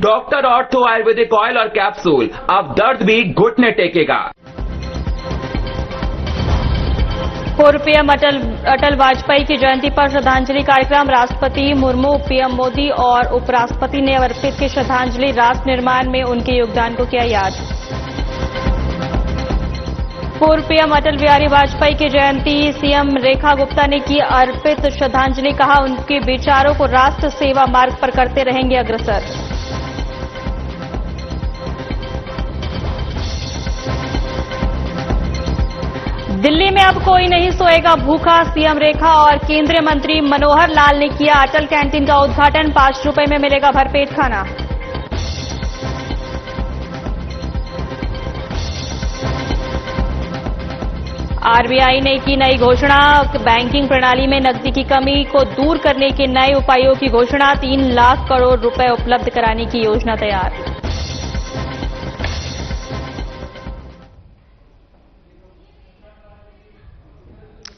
Doctor ortho Ayurvedic oil और capsule, अब दर्द भी घुटने टेकेगा। पूर्व पीएम अटल वाजपेयी की जयंती पर श्रद्धांजलि कार्यक्रम। राष्ट्रपति मुर्मू, पीएम मोदी और उपराष्ट्रपति ने अर्पित की श्रद्धांजलि। राष्ट्र निर्माण में उनके योगदान को किया याद। पूर्व पीएम अटल बिहारी वाजपेयी की जयंती, सीएम रेखा गुप्ता ने की अर्पित श्रद्धांजलि। कहा, उनके विचारों को राष्ट्र सेवा मार्ग पर करते रहेंगे अग्रसर। दिल्ली में अब कोई नहीं सोएगा भूखा। सीएम रेखा और केंद्रीय मंत्री मनोहर लाल ने किया अटल कैंटीन का उद्घाटन। 5 रुपए में मिलेगा भरपेट खाना। आरबीआई ने की नई घोषणा। बैंकिंग प्रणाली में नकदी की कमी को दूर करने के नए उपायों की घोषणा। 3 लाख करोड़ रुपए उपलब्ध कराने की योजना तैयार।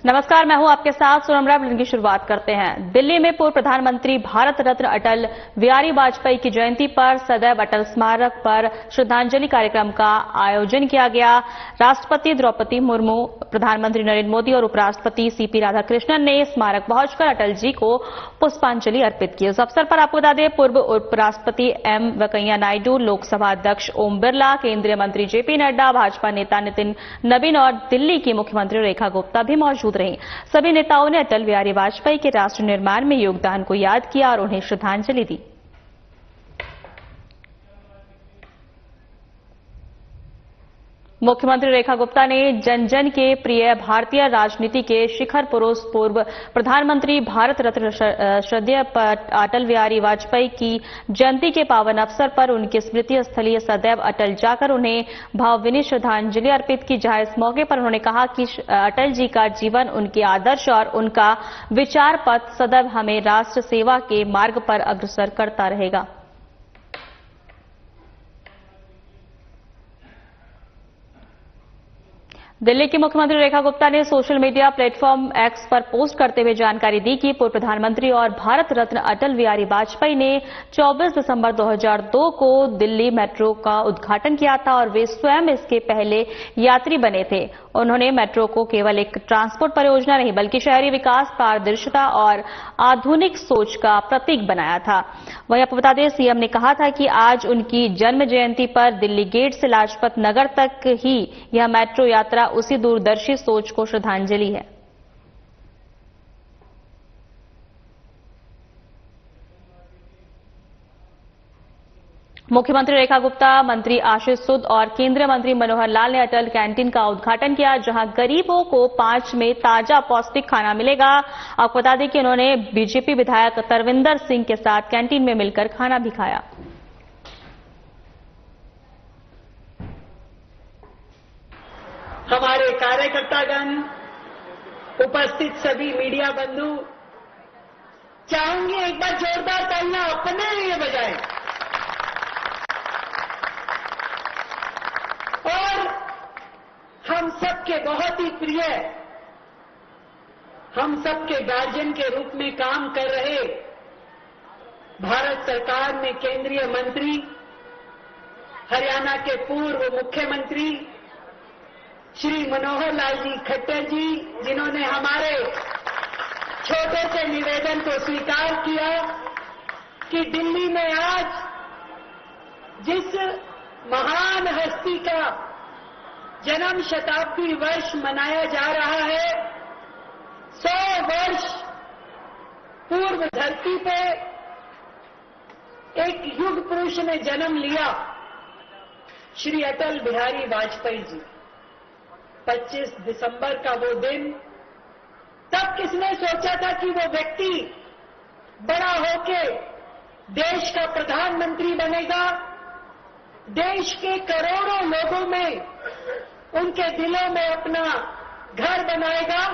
नमस्कार, मैं हूं आपके साथ सोनम राय। बुलेटिन की शुरुआत करते हैं। दिल्ली में पूर्व प्रधानमंत्री भारत रत्न अटल बिहारी वाजपेयी की जयंती पर सदैव अटल स्मारक पर श्रद्धांजलि कार्यक्रम का आयोजन किया गया। राष्ट्रपति द्रौपदी मुर्मू, प्रधानमंत्री नरेंद्र मोदी और उपराष्ट्रपति सीपी राधाकृष्णन ने स्मारक पहुंचकर अटल जी को पुष्पांजलि अर्पित की। इस अवसर पर आपको बता दें, पूर्व उपराष्ट्रपति एम वेंकैया नायडू, लोकसभा अध्यक्ष ओम बिरला, केंद्रीय मंत्री जेपी नड्डा, भाजपा नेता नितिन नवीन और दिल्ली की मुख्यमंत्री रेखा गुप्ता भी मौजूद रही। सभी नेताओं ने अटल बिहारी वाजपेयी के राष्ट्र निर्माण में योगदान को याद किया और उन्हें श्रद्धांजलि दी। मुख्यमंत्री रेखा गुप्ता ने जन जन के प्रिय भारतीय राजनीति के शिखर पुरुष पूर्व प्रधानमंत्री भारत रत्न श्रद्धेय अटल बिहारी वाजपेयी की जयंती के पावन अवसर पर उनकी स्मृति स्थलीय सदैव अटल जाकर उन्हें भावभीनी श्रद्धांजलि अर्पित की। जहां इस मौके पर उन्होंने कहा कि अटल जी का जीवन, उनके आदर्श और उनका विचार पथ सदैव हमें राष्ट्र सेवा के मार्ग पर अग्रसर करता रहेगा। दिल्ली की मुख्यमंत्री रेखा गुप्ता ने सोशल मीडिया प्लेटफॉर्म एक्स पर पोस्ट करते हुए जानकारी दी कि पूर्व प्रधानमंत्री और भारत रत्न अटल बिहारी वाजपेयी ने 24 दिसंबर 2002 को दिल्ली मेट्रो का उद्घाटन किया था और वे स्वयं इसके पहले यात्री बने थे। उन्होंने मेट्रो को केवल एक ट्रांसपोर्ट परियोजना नहीं बल्कि शहरी विकास, पारदर्शिता और आधुनिक सोच का प्रतीक बनाया था। वहीं आपको बता दें, सीएम ने कहा था कि आज उनकी जन्म जयंती पर दिल्ली गेट से लाजपत नगर तक ही यह मेट्रो यात्रा उसी दूरदर्शी सोच को श्रद्धांजलि है। मुख्यमंत्री रेखा गुप्ता, मंत्री आशीष सूद और केंद्रीय मंत्री मनोहर लाल ने अटल कैंटीन का उद्घाटन किया, जहां गरीबों को 5 में ताजा पौष्टिक खाना मिलेगा। आपको बता दें कि उन्होंने बीजेपी विधायक तरविंदर सिंह के साथ कैंटीन में मिलकर खाना भी खाया। हमारे कार्यकर्तागण, उपस्थित सभी मीडिया बंधु, चाहूंगी एक बार जोरदार तालियां अपने लिए बजाएं और हम सबके बहुत ही प्रिय, हम सबके गार्जियन के रूप में काम कर रहे भारत सरकार में केंद्रीय मंत्री, हरियाणा के पूर्व मुख्यमंत्री श्री मनोहर लाल जी खट्टर जी, जिन्होंने हमारे छोटे से निवेदन को स्वीकार किया कि दिल्ली में आज जिस महान हस्ती का जन्म शताब्दी वर्ष मनाया जा रहा है, 100 वर्ष पूर्व धरती पे एक युग पुरुष ने जन्म लिया, श्री अटल बिहारी वाजपेयी जी। 25 दिसंबर का वो दिन, तब किसने सोचा था कि वो व्यक्ति बड़ा होके देश का प्रधानमंत्री बनेगा, देश के करोड़ों लोगों में, उनके दिलों में अपना घर बनाएगा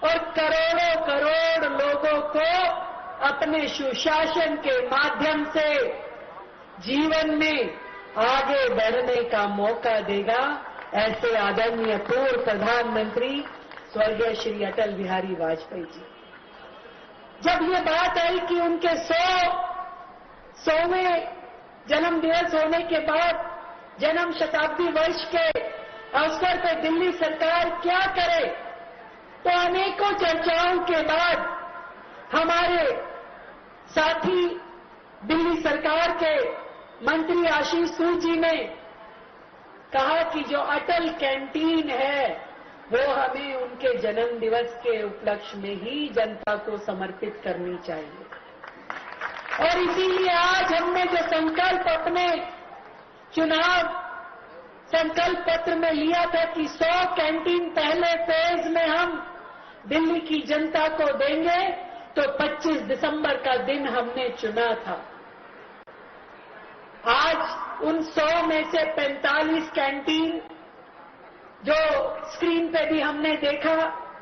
और करोड़ों करोड़ लोगों को अपने सुशासन के माध्यम से जीवन में आगे बढ़ने का मौका देगा। ऐसे आदरणीय पूर्व प्रधानमंत्री स्वर्गीय श्री अटल बिहारी वाजपेयी जी। जब ये बात आई कि उनके 100वें जन्म दिवस होने के बाद जन्म शताब्दी वर्ष के अवसर पर दिल्ली सरकार क्या करे, तो अनेकों चर्चाओं के बाद हमारे साथी दिल्ली सरकार के मंत्री आशीष सूद जी ने कहा कि जो अटल कैंटीन है वो हमें उनके जन्म दिवस के उपलक्ष्य में ही जनता को समर्पित करनी चाहिए। और इसीलिए आज हमने जो संकल्प अपने चुनाव संकल्प पत्र में लिया था कि 100 कैंटीन पहले फेज में हम दिल्ली की जनता को देंगे, तो 25 दिसंबर का दिन हमने चुना था। आज उन 100 में से 45 कैंटीन जो स्क्रीन पे भी हमने देखा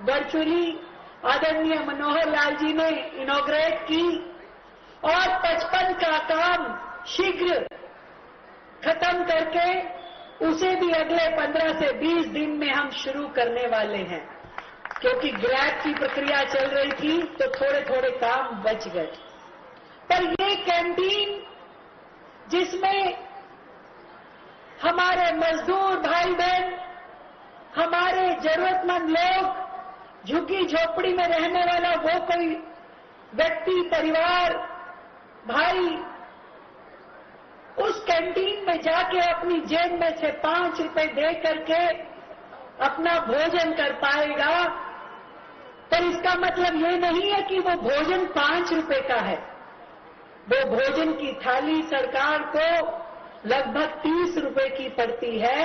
वर्चुअली आदरणीय मनोहर लाल जी ने इनॉग्रेट की, और 55 का काम शीघ्र खत्म करके उसे भी अगले 15 से 20 दिन में हम शुरू करने वाले हैं, क्योंकि ग्रैब की प्रक्रिया चल रही थी तो थोड़े थोड़े काम बच गए। पर ये कैंटीन जिसमें हमारे मजदूर भाई बहन, हमारे जरूरतमंद लोग, झुग्गी झोपड़ी में रहने वाला वो कोई व्यक्ति, परिवार, भाई उस कैंटीन में जाके अपनी जेब में से 5 रुपए दे करके अपना भोजन कर पाएगा, पर इसका मतलब ये नहीं है कि वो भोजन 5 रुपए का है। वो भोजन की थाली सरकार को लगभग 30 रुपए की पड़ती है,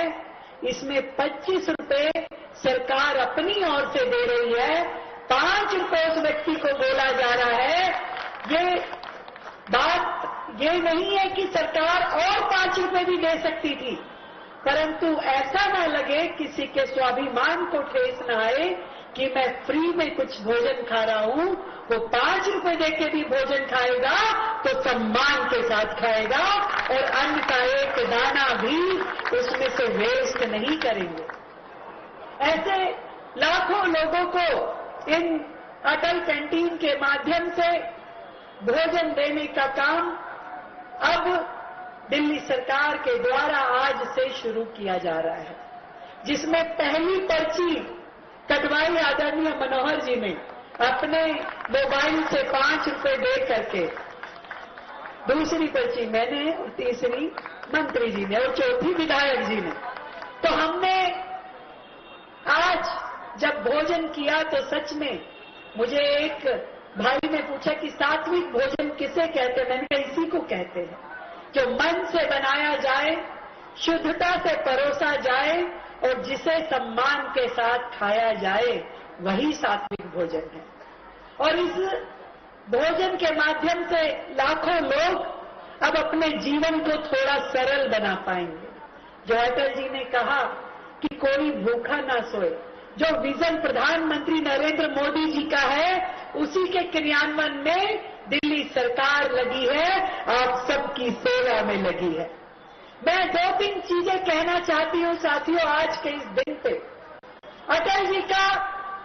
इसमें 25 रुपए सरकार अपनी ओर से दे रही है, 5 रुपए उस व्यक्ति को बोला जा रहा है। ये बात ये नहीं है कि सरकार और 5 रुपए भी दे सकती थी, परंतु ऐसा ना लगे, किसी के स्वाभिमान को ठेस न आए कि मैं फ्री में कुछ भोजन खा रहा हूं। वो 5 रुपए देके भी भोजन खाएगा तो सम्मान के साथ खाएगा, और अन्न का एक दाना भी उसमें से वेस्ट नहीं करेंगे। ऐसे लाखों लोगों को इन अटल कैंटीन के माध्यम से भोजन देने का काम अब दिल्ली सरकार के द्वारा आज से शुरू किया जा रहा है, जिसमें पहली पर्ची कटवाई आदरणीय मनोहर जी ने अपने मोबाइल से 5 रुपए दे करके, दूसरी पर्ची मैंने, और तीसरी मंत्री जी ने, और चौथी विधायक जी ने। तो हमने आज जब भोजन किया तो सच में मुझे एक भाई ने पूछा कि सात्विक भोजन किसे कहते हैं। मैंने कहा इसी को कहते हैं जो मन से बनाया जाए, शुद्धता से परोसा जाए और जिसे सम्मान के साथ खाया जाए, वही सात्विक भोजन है। और इस भोजन के माध्यम से लाखों लोग अब अपने जीवन को थोड़ा सरल बना पाएंगे। जो अटल जी ने कहा कि कोई भूखा ना सोए, जो विजन प्रधानमंत्री नरेंद्र मोदी जी का है, उसी के क्रियान्वयन में दिल्ली सरकार लगी है, आप सबकी सेवा में लगी है। मैं 2-3 चीजें कहना चाहती हूं साथियों आज के इस दिन पे। अटल जी का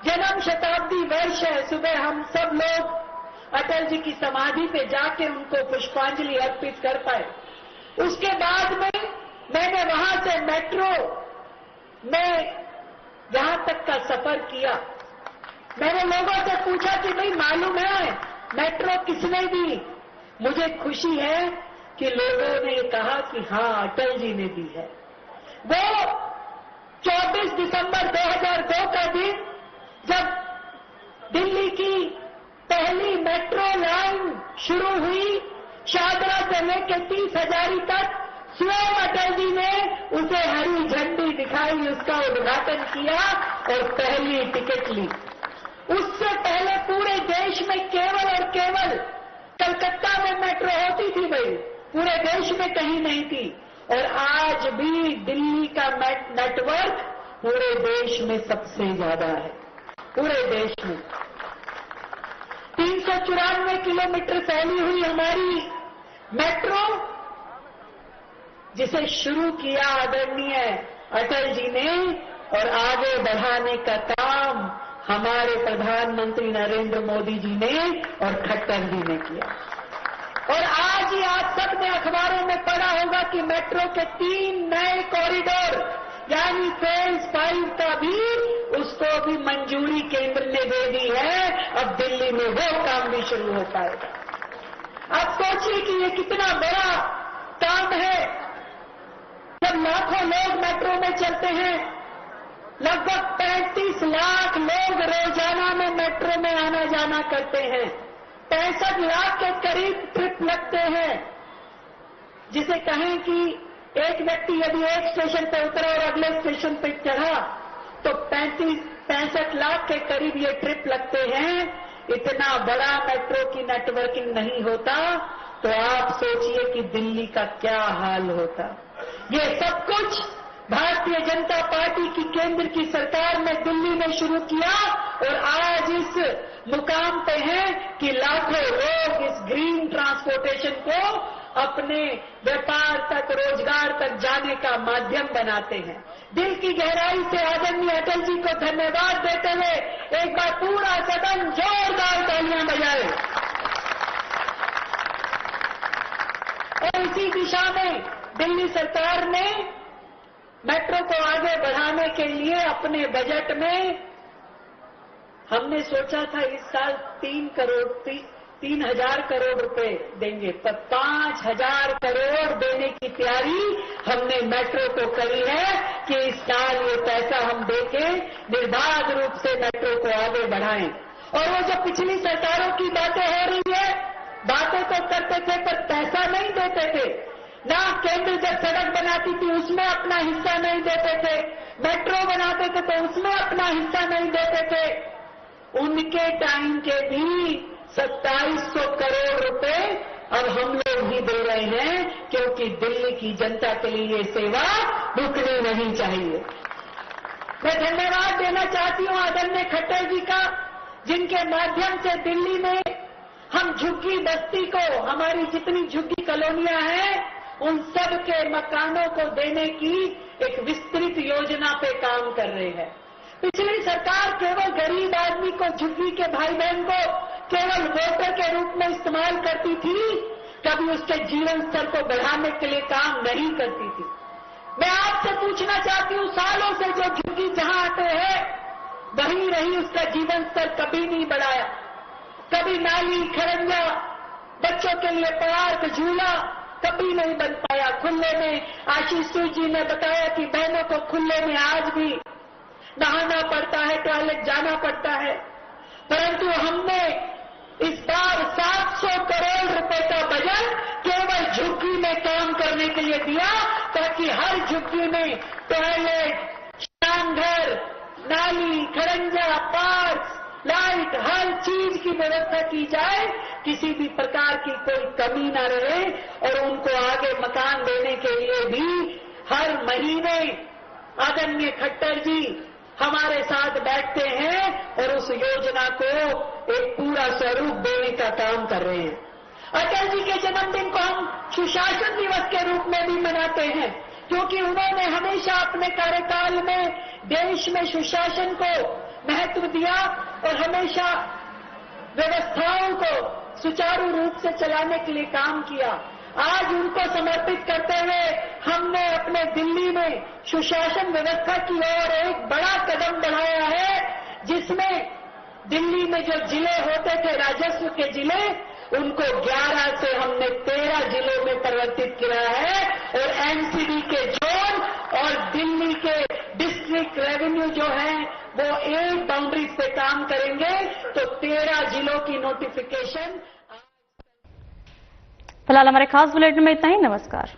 जन्म शताब्दी वर्ष है। सुबह हम सब लोग अटल जी की समाधि पे जाके उनको पुष्पांजलि अर्पित कर पाए। उसके बाद में मैंने वहां से मेट्रो में जहां तक का सफर किया, मैंने लोगों से पूछा कि भाई मालूम है मेट्रो किसने दी। मुझे खुशी है कि लोगों ने कहा कि हाँ अटल जी ने दी है। वो 24 दिसंबर 2002 का दिन जब दिल्ली की पहली मेट्रो लाइन शुरू हुई, शाहदरा से लेकर 30 हजारी तक, स्वयं अटल जी ने उसे हरी झंडी दिखाई, उसका उद्घाटन किया और पहली टिकट ली। उससे पहले पूरे देश में केवल और केवल कलकत्ता में मेट्रो होती थी भाई, पूरे देश में कहीं नहीं थी। और आज भी दिल्ली का नेटवर्क पूरे देश में सबसे ज्यादा है। पूरे देश में 394 किलोमीटर फैली हुई हमारी मेट्रो, जिसे शुरू किया आदरणीय अटल जी ने और आगे बढ़ाने का काम हमारे प्रधानमंत्री नरेंद्र मोदी जी ने और खट्टर जी ने किया। और आज ही आप सबने अखबारों में पढ़ा होगा कि मेट्रो के 3 नए कॉरिडोर यानी फेज 5 का भी उसको भी मंजूरी केंद्र ने दे दी है। अब दिल्ली में वो काम भी शुरू हो पाएगा। आप सोचिए कि ये कितना बड़ा काम है। जब लाखों लोग मेट्रो में चलते हैं, लगभग 35 लाख लोग रोजाना में मेट्रो में आना जाना करते हैं। 65 लाख के करीब ट्रिप लगते हैं। जिसे कहें कि एक व्यक्ति यदि एक स्टेशन पर उतरा और अगले स्टेशन पर चढ़ा तो 65 लाख के करीब ये ट्रिप लगते हैं। इतना बड़ा मेट्रो की नेटवर्किंग नहीं होता तो आप सोचिए कि दिल्ली का क्या हाल होता। ये सब कुछ भारतीय जनता पार्टी की केंद्र की सरकार ने दिल्ली में शुरू किया और आज इस मुकाम पे है कि लाखों लोग इस ग्रीन ट्रांसपोर्टेशन को अपने व्यापार तक, रोजगार तक जाने का माध्यम बनाते हैं। दिल की गहराई से आदरणीय अटल जी को धन्यवाद देते हुए एक बार पूरा सदन जोरदार तालियां बजाए। और इसी दिशा में दिल्ली सरकार ने मेट्रो को आगे बढ़ाने के लिए अपने बजट में हमने सोचा था इस साल 3,000 करोड़ रुपए देंगे, पर 5,000 करोड़ देने की तैयारी हमने मेट्रो को करी है कि इस साल ये पैसा हम देके निर्बाध रूप से मेट्रो को आगे बढ़ाएं। और वो जो पिछली सरकारों की बातें हो रही है, बातें तो करते थे पर पैसा नहीं देते थे ना। केंद्र जब सड़क बनाती थी उसमें अपना हिस्सा नहीं देते थे, मेट्रो बनाते थे तो उसमें अपना हिस्सा नहीं देते थे। उनके टाइम के भी 2700 करोड़ रुपए अब हम लोग ही दे रहे हैं, क्योंकि दिल्ली की जनता के लिए ये सेवा रुकनी नहीं चाहिए। मैं धन्यवाद देना चाहती हूं आदरणीय खट्टर जी का, जिनके माध्यम से दिल्ली में हम झुग्गी बस्ती को, हमारी जितनी झुग्गी कॉलोनियां हैं, उन सब के मकानों को देने की एक विस्तृत योजना पे काम कर रहे हैं। पिछली सरकार केवल गरीब आदमी को, झुग्गी के भाई बहन को केवल वोटर के रूप में इस्तेमाल करती थी, कभी उसके जीवन स्तर को बढ़ाने के लिए काम नहीं करती थी। मैं आपसे पूछना चाहती हूं, सालों से जो झुग्गी जहां आते हैं वहीं रही, उसका जीवन स्तर कभी नहीं बढ़ाया। कभी नाली, खरंजा, बच्चों के लिए पार्क, झूला कभी नहीं बन पाया खुले में। आशीष जी ने बताया कि बहनों को खुले में आज भी नहाना पड़ता है, टॉयलेट जाना पड़ता है। परंतु हमने इस बार 700 करोड़ रुपए का बजट केवल झुग्गी में काम करने के लिए दिया, ताकि हर झुग्गी में टॉयलेट, स्नानघर, नाली, खरंजा, पार्क, लाइट, हर चीज की व्यवस्था की जाए, किसी भी प्रकार की कोई कमी न रहे। और उनको आगे मकान देने के लिए भी हर महीने आदरणीय खट्टर जी हमारे साथ बैठते हैं और उस योजना को एक पूरा स्वरूप देने का काम कर रहे हैं। अटल जी के जन्मदिन को हम सुशासन दिवस के रूप में भी मनाते हैं, क्योंकि उन्होंने हमेशा अपने कार्यकाल में देश में सुशासन को महत्व दिया और हमेशा व्यवस्थाओं को सुचारू रूप से चलाने के लिए काम किया। आज उनको समर्पित करते हुए हमने अपने दिल्ली में सुशासन व्यवस्था की ओर एक बड़ा कदम बढ़ाया है, जिसमें दिल्ली में जो जिले होते थे राजस्व के जिले, उनको 11 से हमने 13 जिलों में परिवर्तित किया है। और एनसीडी के जोन और दिल्ली के डिस्ट्रिक्ट रेवेन्यू जो है वो एक बाउंड्रीज पे काम करेंगे, तो 13 जिलों की नोटिफिकेशन। फिलहाल हमारे खास बुलेटिन में इतना ही। नमस्कार।